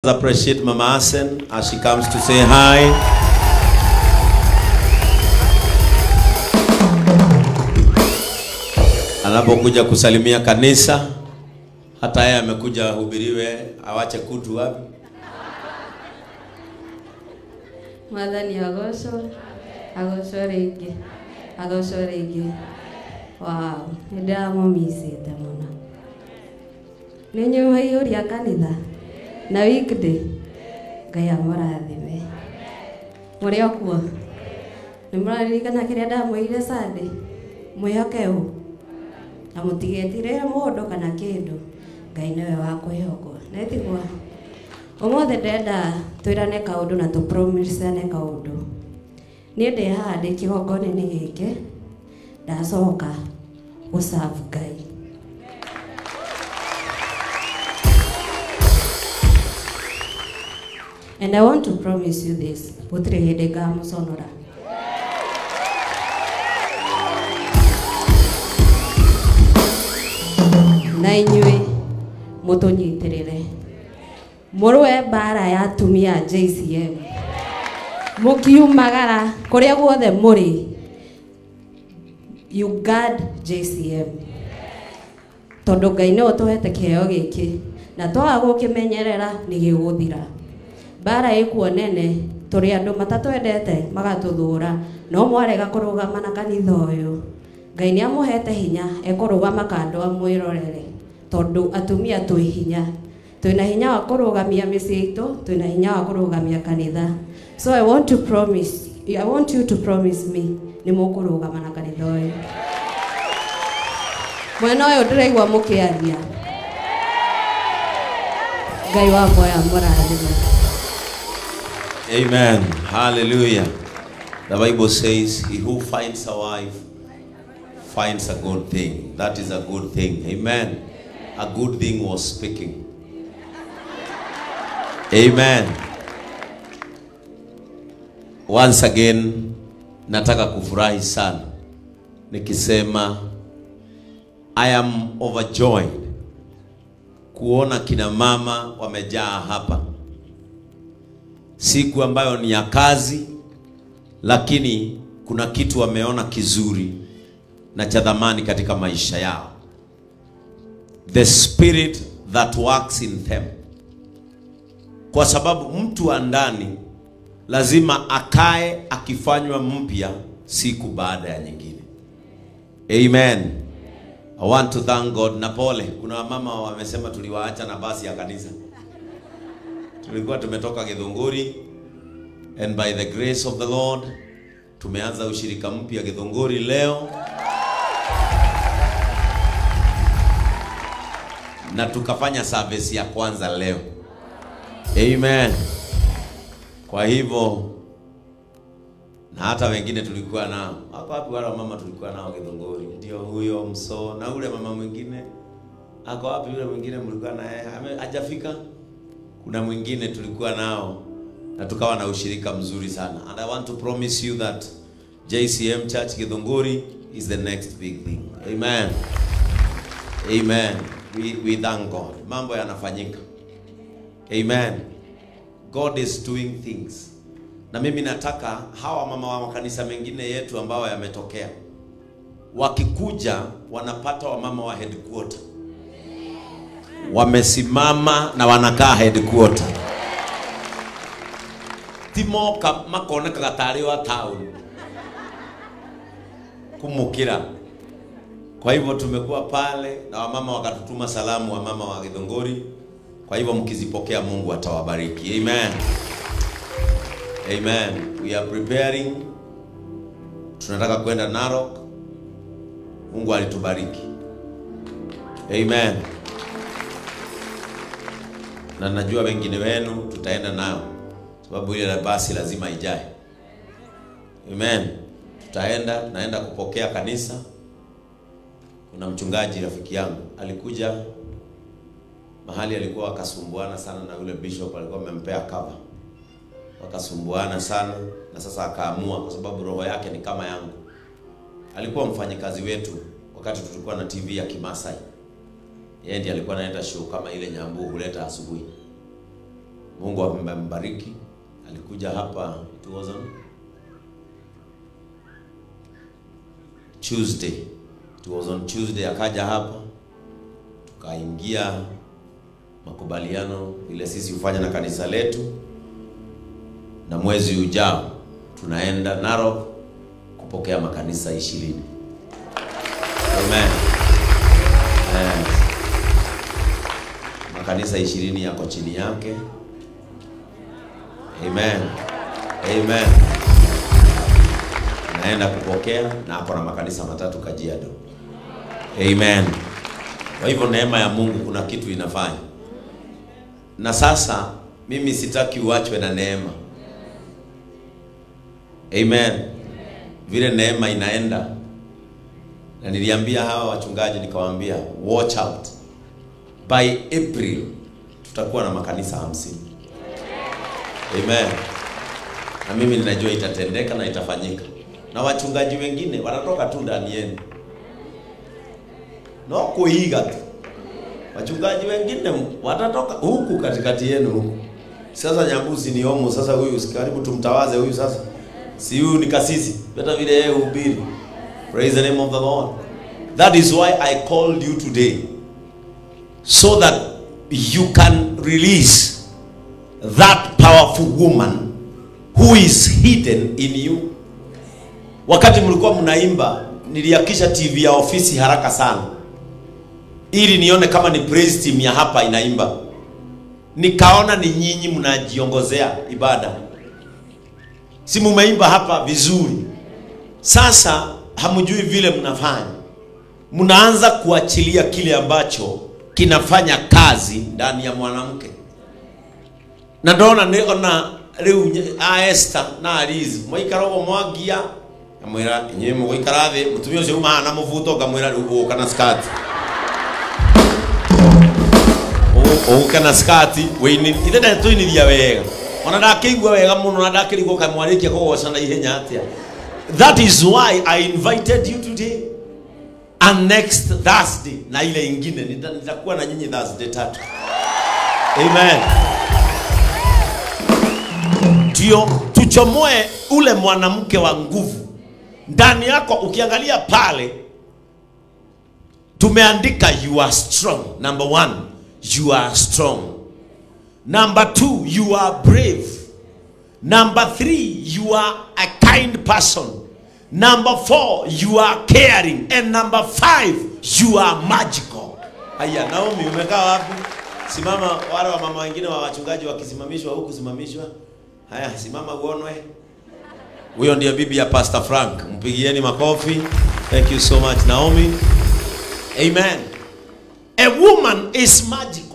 Appreciate Mama Asen as she comes to say hi. Anapokuja kusalimia kanisa, hata yeye amekuja hubiriwe, awache kutu wapi? Madhani agosho rege. Wow, ndio mumisite mona. Ninyo hayuri ya kanitha. Na weekday gaya marathime muri okuo ni muraririkana kiria ndamwire Sunday mwihokeu na mutigetire mundu kana kindu Ngai niwe wa kwihokwo na itigwa omothe ndenda twirane kaundu na tu promisane kaundu ni ndi haha ndi kigongone-ini giki ndacoka guserve Ngai. And I want to promise you this, putri hedega musonora. Na inyue mutonyitirire. Murwe bara ya atumia JCM. Mukiumagara kuria guothe muri. You guard JCM. Tondu Ngai ni utuhete kiheo giki na twaga gukimenyerera ni giguthira. Bara ikuo nene turi andu matatwendete magatuthura no mwarega kurugama na kanitha uyu Ngai ni amuhete hinya ekurugama kando amwirorere tondu atumia twi hinya twina hinya wa kurugamia micii itu twina hinya wa kurugamia kanitha. So I want you to promise me ni mukurugama na kanitha uyu mwena uyu ndiraigua mukiaria Ngai wa moya murathime. Amen. Hallelujah. The Bible says, he who finds a wife finds a good thing. That is a good thing. Amen. A good thing was speaking. Amen. Once again, nataka kufurahi sana nikisema I am overjoyed kuona kina mama wamejaa hapa. Siku ambayo ni ya kazi, lakini kuna kitu wameona kizuri na cha thamani katika maisha yao. The spirit that works in them. Kwa sababu mtu wa ndani lazima akae akifanywa mpya siku baada ya nyingine. Amen. I want to thank God. Na pole, kuna wamama wamesema tuliwaacha na basi ya kanisa. Tulikuwa tumetoka Githunguri, and by the grace of the Lord tumeanza ushirika mpya Githunguri leo, na tukafanya service ya kwanza leo. Amen. Kwa hivyo na hata wengine tulikuwa nao. Hapo hapo wale mama tulikuwa nao Githunguri. Ndio huyo Mso na ule mama mwingine. Ako wapi yule mwingine mlikuwa naye? Hajafika. Kuna mwingine tulikuwa nao na tukawa na ushirika mzuri sana. And I want to promise you that JCM Church Githunguri is the next big thing. Amen. Amen. We thank God. Mambo yanafanyika. Amen. God is doing things. Na mimi nataka hawa mama wa kanisa mengine yetu ambao yametokea, wakikuja wanapata wa mama wa headquarter wamesimama na wanakaa headquarter. Timo makone kagatari wa town kumukira. Kwa hivyo tumekuwa pale na wamama wakatutuma salamu wa mama wa Githunguri. Kwa hivyo mkizipokea Mungu atawabariki. Amen. Amen. We are preparing. Tunataka kwenda Narok. Mungu alitubariki. Amen. Na najua wengine wenu tutaenda nao, sababu ile basi lazima ijae. Amen. Tutaenda, naenda kupokea kanisa. Kuna mchungaji rafiki yangu alikuja mahali, alikuwa akasumbuana sana na yule bishop, alikuwa amempea cover. Wakasumbuana sana na sasa akaamua, kwa sababu roho yake ni kama yangu. Alikuwa mfanyikazi wetu wakati tulikuwa na TV ya Kimasai. Yeye ndiye alikuwa anaenda show kama ile Nyambu huleta asubuhi. Mungu amembariki. Alikuja hapa, it was on Tuesday. It was on Tuesday akaja hapa. Tukaingia makubaliano ile sisi hufanya na kanisa letu. Na mwezi ujao tunaenda Narok kupokea makanisa 20. Amen. Makanisa 20 yako chini yake. Amen. Amen. Naenda kupokea na hapo na makanisa 3 Kajiado. Amen. Kwa hivyo neema ya Mungu kuna kitu inafanya. Na sasa mimi sitaki uachwe na neema. Amen. Vile neema inaenda. Na niliambia hawa wachungaji nikawaambia watch out. By April tutakuwa na makanisa 50. Amen. Na mimi ninajua itatendeka na itafanyika. Na wachungaji wengine wanatoka tu ndani yenu. No kuiga tu. Wachungaji wengine watatoka huku katikati yenu huku. Sasa Nyambuzi ni homo, sasa huyu karibu tumtawaze huyu sasa. Si huyu ni kasisi. Beta vile yeye hubiri. Praise the name of the Lord. That is why I called you today. So that you can release that powerful woman who is hidden in you. Wakati mlikuwa mnaimba, niliakisha TV ya ofisi haraka sana. Ili nione kama ni praise team ya hapa inaimba. Nikaona ni nyinyi mnajiongozea ibada. Si mumeimba hapa vizuri. Sasa hamjui vile mnafanya. Mnaanza kuachilia kile ambacho kinafanya kazi ndani ya mwanamke. Na ndona niona leo Esther na Alizi moikarobo mwagia amwira nyewe moikarathe mutumio cio umana muvuto ngamwira rugo kana skati o kana skati weini ithenda tuiniria wega ona ndakigwa wega muno na ndakirigwo kamwarikia kugocana ihenya atia. That is why I invited you today. And next Thursday na ile ingine nitakuwa na nyinyi Thursday 3. Amen. Ndio tuchomoe ule mwanamke wa nguvu ndani yako. Ukiangalia pale tumeandika you are strong. Number 1, you are strong. Number 2, you are brave. Number 3, you are a kind person. Number 4, you are caring. And number 5, you are magical. Haya, Naomi umekaa wapi? Simama. Wale wa mama wengine wa wachungaji wakisimamishwa huku simamishwa. Haya, simama uonwe. Huyo ndiye bibi ya Pastor Frank. Mpigieni makofi. Thank you so much Naomi. Amen. A woman is magical.